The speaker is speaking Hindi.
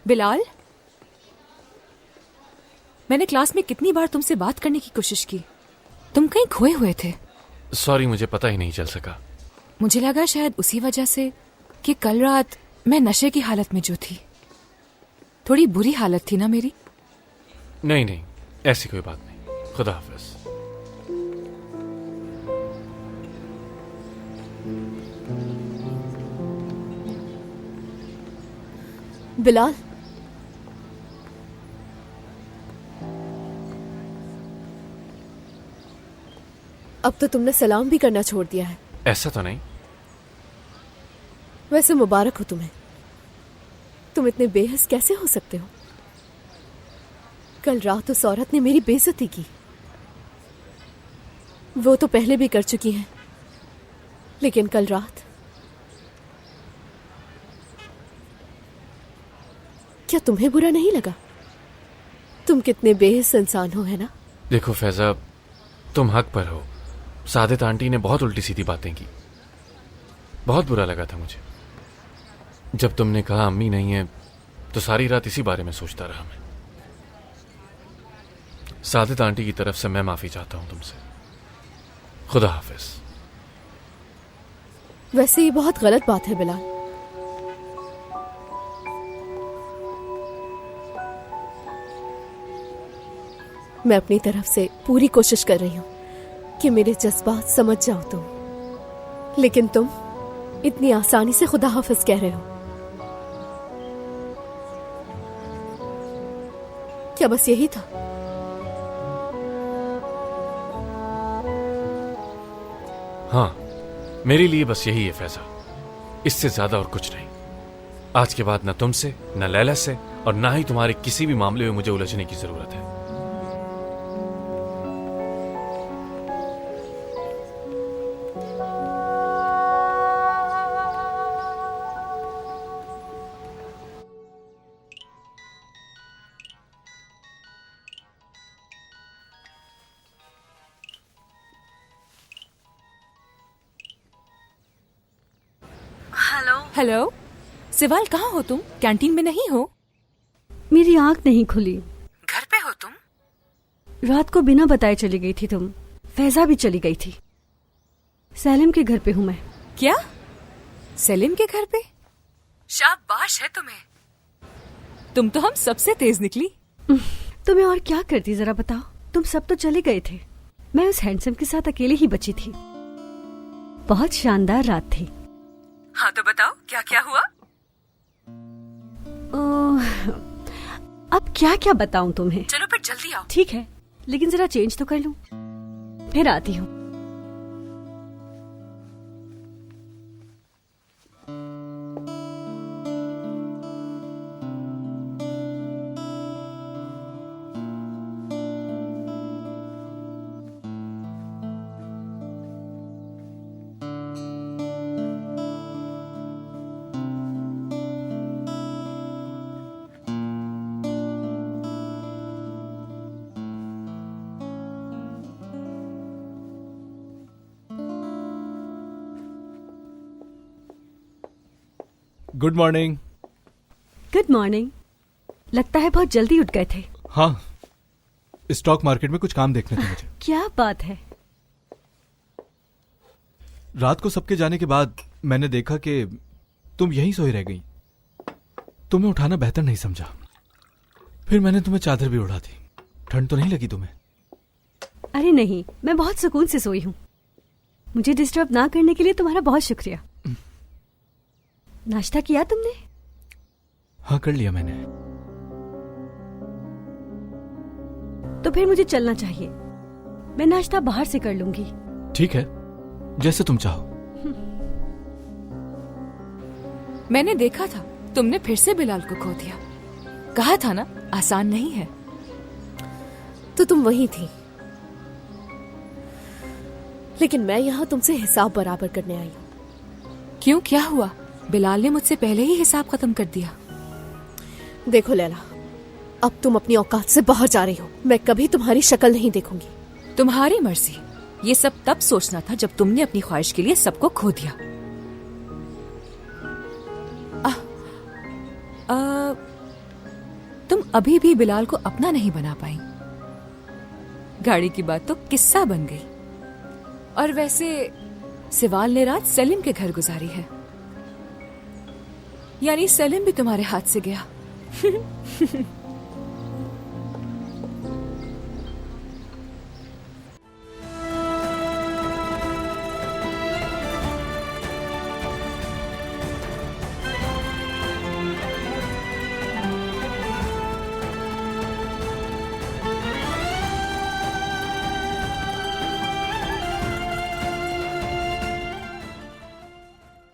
बिलाल, मैंने क्लास में कितनी बार तुमसे बात करने की कोशिश की, तुम कहीं खोए हुए थे। सॉरी, मुझे पता ही नहीं चल सका। मुझे लगा शायद उसी वजह से कि कल रात मैं नशे की हालत में जो थी। थोड़ी बुरी हालत थी ना मेरी? नहीं नहीं, ऐसी कोई बात नहीं। खुदा हाफिज। बिलाल, अब तो तुमने सलाम भी करना छोड़ दिया है। ऐसा तो नहीं। वैसे मुबारक हो तुम्हें। तुम इतने बेहस कैसे हो सकते हो? कल रात उस औरत ने मेरी बेइज्जती की। वो तो पहले भी कर चुकी हैं, लेकिन कल रात क्या तुम्हें बुरा नहीं लगा? तुम कितने बेहस इंसान हो, है ना? देखो फैजा, तुम हक पर हो। सादित आंटी ने बहुत उल्टी सीधी बातें की। बहुत बुरा लगा था मुझे जब तुमने कहा अम्मी नहीं है, तो सारी रात इसी बारे में सोचता रहा मैं। सादित आंटी की तरफ से मैं माफी चाहता हूं तुमसे। खुदा हाफिज। वैसे ये बहुत गलत बात है बिलाल। मैं अपनी तरफ से पूरी कोशिश कर रही हूं कि मेरे जज्बात समझ जाओ तुम, लेकिन तुम इतनी आसानी से खुदा हाफिज कह रहे हो। क्या बस यही था? हाँ, मेरे लिए बस यही है फैजा, इससे ज्यादा और कुछ नहीं। आज के बाद न तुमसे, न लैला से, और ना ही तुम्हारे किसी भी मामले में मुझे उलझने की जरूरत है। हेलो सिवाल, कहाँ हो तुम? कैंटीन में नहीं हो? मेरी आंख नहीं खुली। घर पे हो तुम? रात को बिना बताए चली गई थी तुम। फैजा भी चली गई थी। सैलिम के घर पे हूँ मैं। क्या? सलीम के घर पे? शाबाश है तुम्हें, तुम तो हम सबसे तेज निकली। तुम्हें और क्या करती जरा बताओ। तुम सब तो चले गए थे, मैं उस हैंडसम के साथ अकेले ही बची थी। बहुत शानदार रात थी। हाँ तो बताओ क्या क्या हुआ? अब क्या क्या बताऊं तुम्हें। चलो फिर जल्दी आओ। ठीक है, लेकिन जरा चेंज तो कर लूं, फिर आती हूँ। Good morning. Good morning. लगता है बहुत जल्दी उठ गए थे। हाँ, स्टॉक मार्केट में कुछ काम देखने थे मुझे। क्या बात है। रात को सबके जाने के बाद मैंने देखा कि तुम यहीं सोई रह गई। तुम्हें उठाना बेहतर नहीं समझा, फिर मैंने तुम्हें चादर भी उड़ा दी। ठंड तो नहीं लगी तुम्हें? अरे नहीं, मैं बहुत सुकून से सोई हूँ। मुझे डिस्टर्ब ना करने के लिए तुम्हारा बहुत शुक्रिया। नाश्ता किया तुमने? हाँ, कर लिया मैंने। तो फिर मुझे चलना चाहिए। मैं नाश्ता बाहर से कर लूंगी। ठीक है, जैसे तुम चाहो। मैंने देखा था तुमने फिर से बिलाल को खो दिया। कहा था ना, आसान नहीं है। तो तुम वहीं थी, लेकिन मैं यहां तुमसे हिसाब बराबर करने आई हूं। क्यों, क्या हुआ? बिलाल ने मुझसे पहले ही हिसाब खत्म कर दिया। देखो लैला, अब तुम अपनी औकात से बाहर जा रही हो। मैं कभी तुम्हारी शक्ल नहीं देखूंगी। तुम्हारी मर्जी। ये सब तब सोचना था जब तुमने अपनी ख्वाहिश के लिए सबको खो दिया। तुम अभी भी बिलाल को अपना नहीं बना पाई। गाड़ी की बात तो किस्सा बन गई। और वैसे सिवाल ने रात सलीम के घर गुजारी है, यानी सलीम भी तुम्हारे हाथ से गया।